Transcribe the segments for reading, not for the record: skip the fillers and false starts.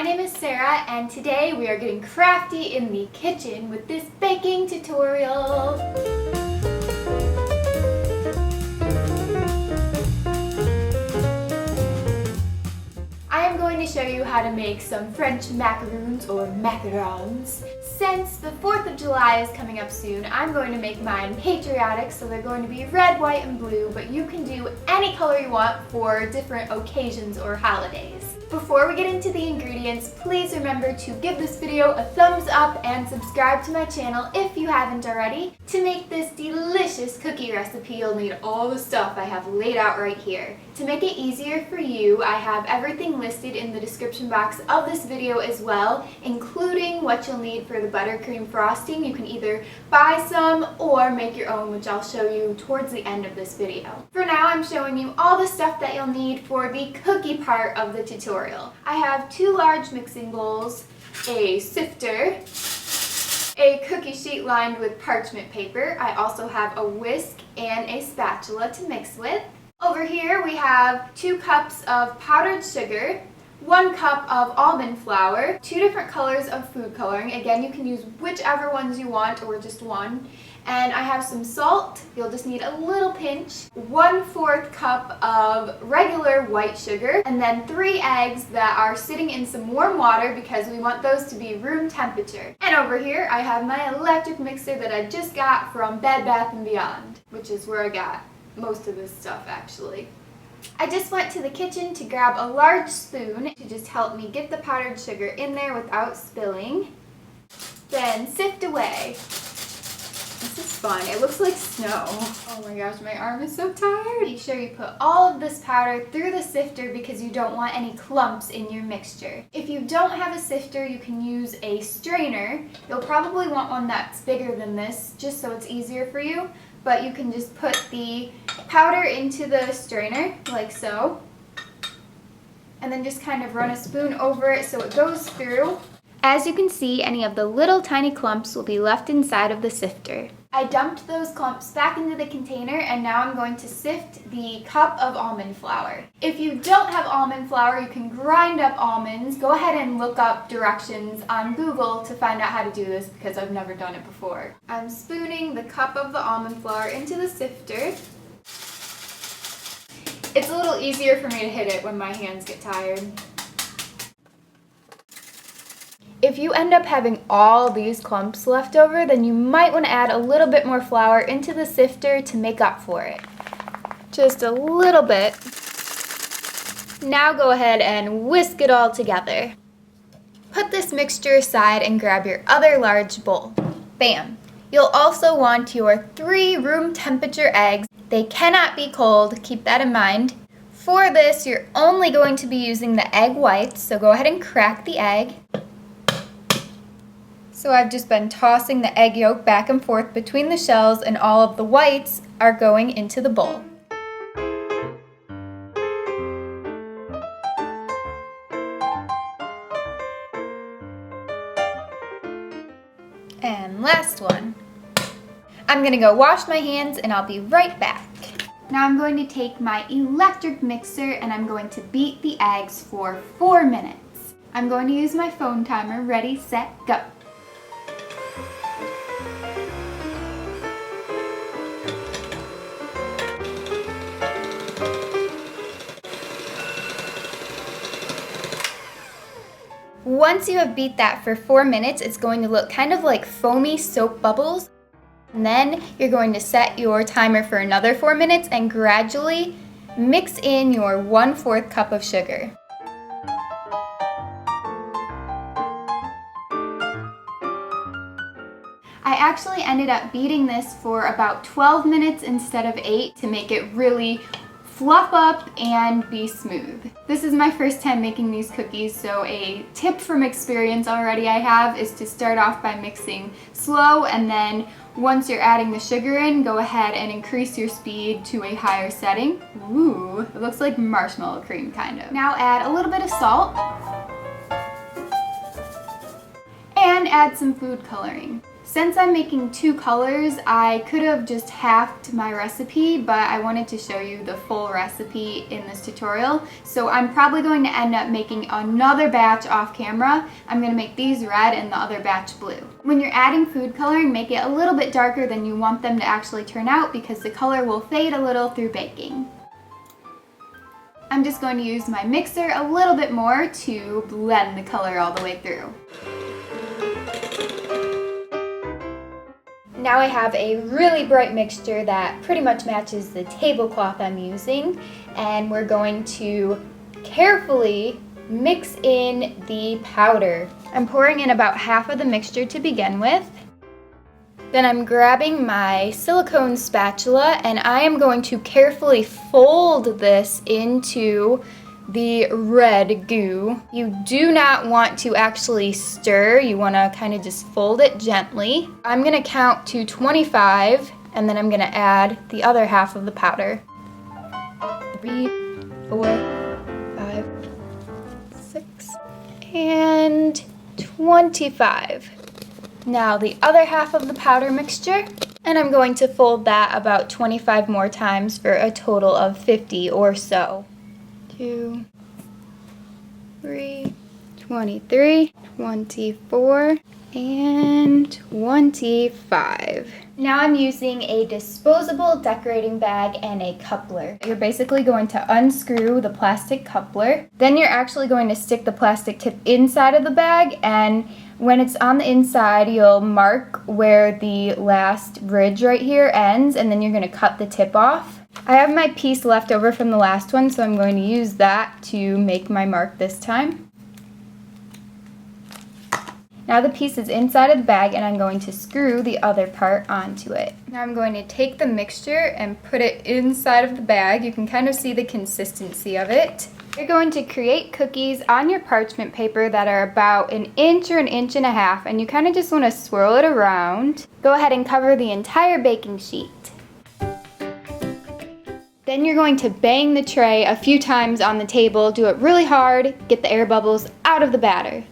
my name is Sarah and today we are getting crafty in the kitchen with this baking tutorial. I am going to show you how to make some French macaroons or macarons. Since the 4th of July is coming up soon, I'm going to make mine patriotic, so they're going to be red, white, and blue, but you can do any color you want for different occasions or holidays. Before we get into the ingredients, please remember to give this video a thumbs up and subscribe to my channel if you haven't already. To make this delicious cookie recipe, you'll need all the stuff I have laid out right here. To make it easier for you, I have everything listed in the description box of this video as well, including what you'll need for the buttercream frosting. You can either buy some or make your own, which I'll show you towards the end of this video. For now, I'm showing you all the stuff that you'll need for the cookie part of the tutorial. I have 2 large mixing bowls, a sifter, a cookie sheet lined with parchment paper. I also have a whisk and a spatula to mix with. Over here we have 2 cups of powdered sugar, 1 cup of almond flour, 2 different colors of food coloring. Again, you can use whichever ones you want or just one. And I have some salt, you'll just need a little pinch, 1/4 cup of regular white sugar, and then 3 eggs that are sitting in some warm water because we want those to be room temperature. And over here I have my electric mixer that I just got from Bed Bath & Beyond, which is where I got most of this stuff actually. I just went to the kitchen to grab a large spoon to just help me get the powdered sugar in there without spilling. Then sift away. This is fun. It looks like snow. Oh my gosh, my arm is so tired. Make sure you put all of this powder through the sifter because you don't want any clumps in your mixture. If you don't have a sifter, you can use a strainer. You'll probably want one that's bigger than this just so it's easier for you. But you can just put the powder into the strainer like so. And then just kind of run a spoon over it so it goes through. As you can see, any of the little tiny clumps will be left inside of the sifter. I dumped those clumps back into the container and now I'm going to sift the cup of almond flour. If you don't have almond flour, you can grind up almonds. Go ahead and look up directions on Google to find out how to do this because I've never done it before. I'm spooning the cup of the almond flour into the sifter. It's a little easier for me to hit it when my hands get tired. If you end up having all these clumps left over, then you might want to add a little bit more flour into the sifter to make up for it. Just a little bit. Now go ahead and whisk it all together. Put this mixture aside and grab your other large bowl. Bam! You'll also want your 3 room temperature eggs. They cannot be cold, keep that in mind. For this, you're only going to be using the egg whites, so go ahead and crack the egg. So I've just been tossing the egg yolk back and forth between the shells and all of the whites are going into the bowl. And last one. I'm gonna go wash my hands and I'll be right back. Now I'm going to take my electric mixer and I'm going to beat the eggs for 4 minutes. I'm going to use my phone timer. Ready, set, go. Once you have beat that for 4 minutes, it's going to look kind of like foamy soap bubbles. And then you're going to set your timer for another 4 minutes and gradually mix in your 1/4 cup of sugar. I actually ended up beating this for about 12 minutes instead of 8 to make it really fluff up and be smooth. This is my first time making these cookies, so a tip from experience already I have is to start off by mixing slow, and then once you're adding the sugar in, go ahead and increase your speed to a higher setting. Ooh, it looks like marshmallow cream kind of. Now add a little bit of salt and add some food coloring. Since I'm making 2 colors, I could have just halved my recipe, but I wanted to show you the full recipe in this tutorial. So I'm probably going to end up making another batch off camera. I'm going to make these red and the other batch blue. When you're adding food coloring, make it a little bit darker than you want them to actually turn out because the color will fade a little through baking. I'm just going to use my mixer a little bit more to blend the color all the way through. Now I have a really bright mixture that pretty much matches the tablecloth I'm using, and we're going to carefully mix in the powder. I'm pouring in about half of the mixture to begin with. Then I'm grabbing my silicone spatula and I am going to carefully fold this into the red goo. You do not want to actually stir. You want to kind of just fold it gently. I'm going to count to 25 and then I'm going to add the other half of the powder. 3, 4, 5, 6, and 25. Now the other half of the powder mixture, and I'm going to fold that about 25 more times for a total of 50 or so. 2, 3, 23, 24, and 25. Now I'm using a disposable decorating bag and a coupler. You're basically going to unscrew the plastic coupler. Then you're actually going to stick the plastic tip inside of the bag, and when it's on the inside, you'll mark where the last ridge right here ends, and then you're going to cut the tip off. I have my piece left over from the last one, so I'm going to use that to make my mark this time. Now the piece is inside of the bag and I'm going to screw the other part onto it. Now I'm going to take the mixture and put it inside of the bag. You can kind of see the consistency of it. You're going to create cookies on your parchment paper that are about 1 inch or 1.5 inches, and you kind of just want to swirl it around. Go ahead and cover the entire baking sheet. Then you're going to bang the tray a few times on the table. Do it really hard, get the air bubbles out of the batter.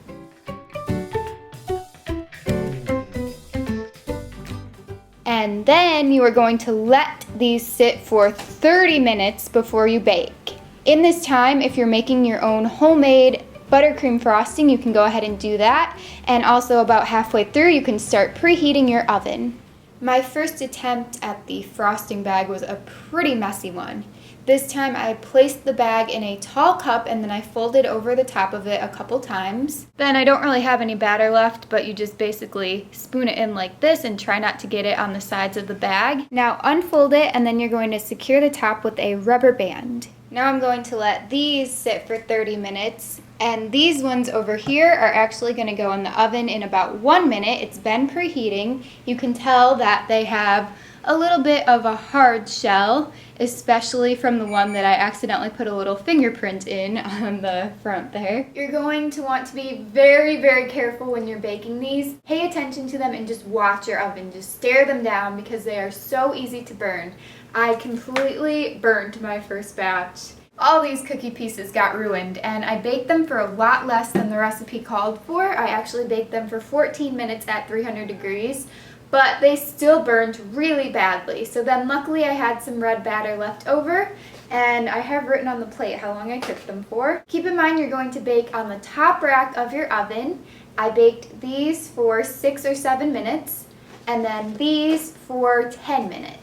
And then you are going to let these sit for 30 minutes before you bake. In this time, if you're making your own homemade buttercream frosting, you can go ahead and do that. And also about halfway through, you can start preheating your oven. My first attempt at the frosting bag was a pretty messy one. This time I placed the bag in a tall cup and then I folded over the top of it a couple times. Then I don't really have any batter left, but you just basically spoon it in like this and try not to get it on the sides of the bag. Now unfold it and then you're going to secure the top with a rubber band. Now I'm going to let these sit for 30 minutes. And these ones over here are actually going to go in the oven in about 1 minute. It's been preheating. You can tell that they have a little bit of a hard shell, especially from the one that I accidentally put a little fingerprint in on the front there. You're going to want to be very, very careful when you're baking these. Pay attention to them and just watch your oven. Just stare them down because they are so easy to burn. I completely burned my first batch. All these cookie pieces got ruined, and I baked them for a lot less than the recipe called for. I actually baked them for 14 minutes at 300 degrees, but they still burned really badly. So then luckily I had some red batter left over, and I have written on the plate how long I cooked them for. Keep in mind you're going to bake on the top rack of your oven. I baked these for 6 or 7 minutes, and then these for 10 minutes.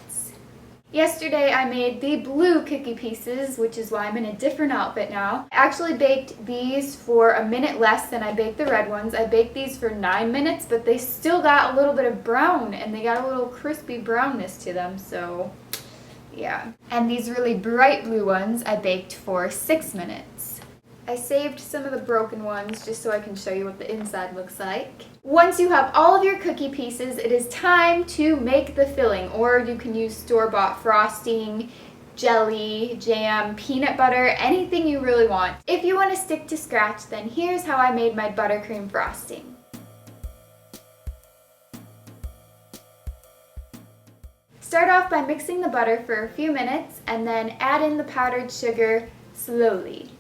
Yesterday I made the blue cookie pieces, which is why I'm in a different outfit now. I actually baked these for a minute less than I baked the red ones. I baked these for 9 minutes, but they still got a little bit of brown, and they got a little crispy brownness to them, so yeah. And these really bright blue ones I baked for 6 minutes. I saved some of the broken ones just so I can show you what the inside looks like. Once you have all of your cookie pieces, it is time to make the filling, or you can use store-bought frosting, jelly, jam, peanut butter, anything you really want. If you want to stick to scratch, then here's how I made my buttercream frosting. Start off by mixing the butter for a few minutes and then add in the powdered sugar slowly.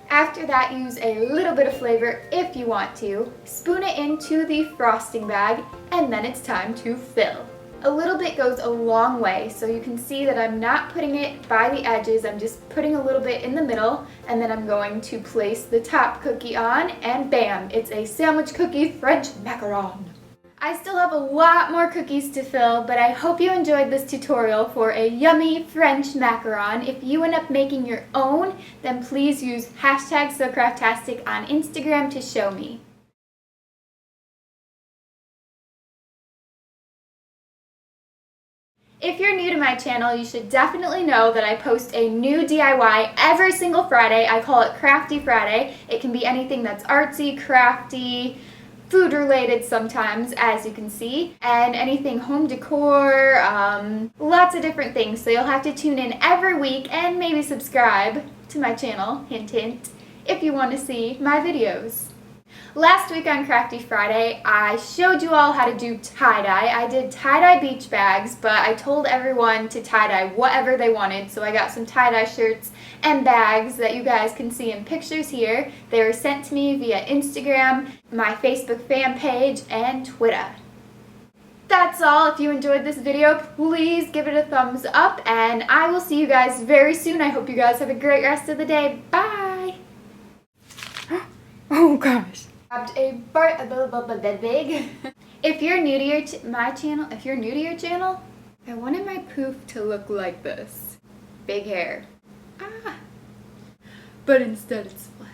After After that, use a little bit of flavor if you want to. Spoon it into the frosting bag, and then it's time to fill. A little bit goes a long way, so you can see that I'm not putting it by the edges, I'm just putting a little bit in the middle, and then I'm going to place the top cookie on, and bam, it's a sandwich cookie French macaron. I still have a lot more cookies to fill, but I hope you enjoyed this tutorial for a yummy French macaron. If you end up making your own, then please use hashtag SoCraftastic on Instagram to show me. If you're new to my channel, you should definitely know that I post a new DIY every single Friday. I call it Crafty Friday. It can be anything that's artsy, crafty, food related sometimes, as you can see, and anything home decor, lots of different things. So you'll have to tune in every week and maybe subscribe to my channel, hint hint, if you want to see my videos. Last week on Crafty Friday, I showed you all how to do tie-dye. I did tie-dye beach bags, but I told everyone to tie-dye whatever they wanted, so I got some tie-dye shirts and bags that you guys can see in pictures here. They were sent to me via Instagram, my Facebook fan page, and Twitter. That's all. If you enjoyed this video, please give it a thumbs up, and I will see you guys very soon. I hope you guys have a great rest of the day. Bye! Oh gosh. A big. If you're new to my channel, I wanted my poof to look like this. Big hair. But instead it's flat.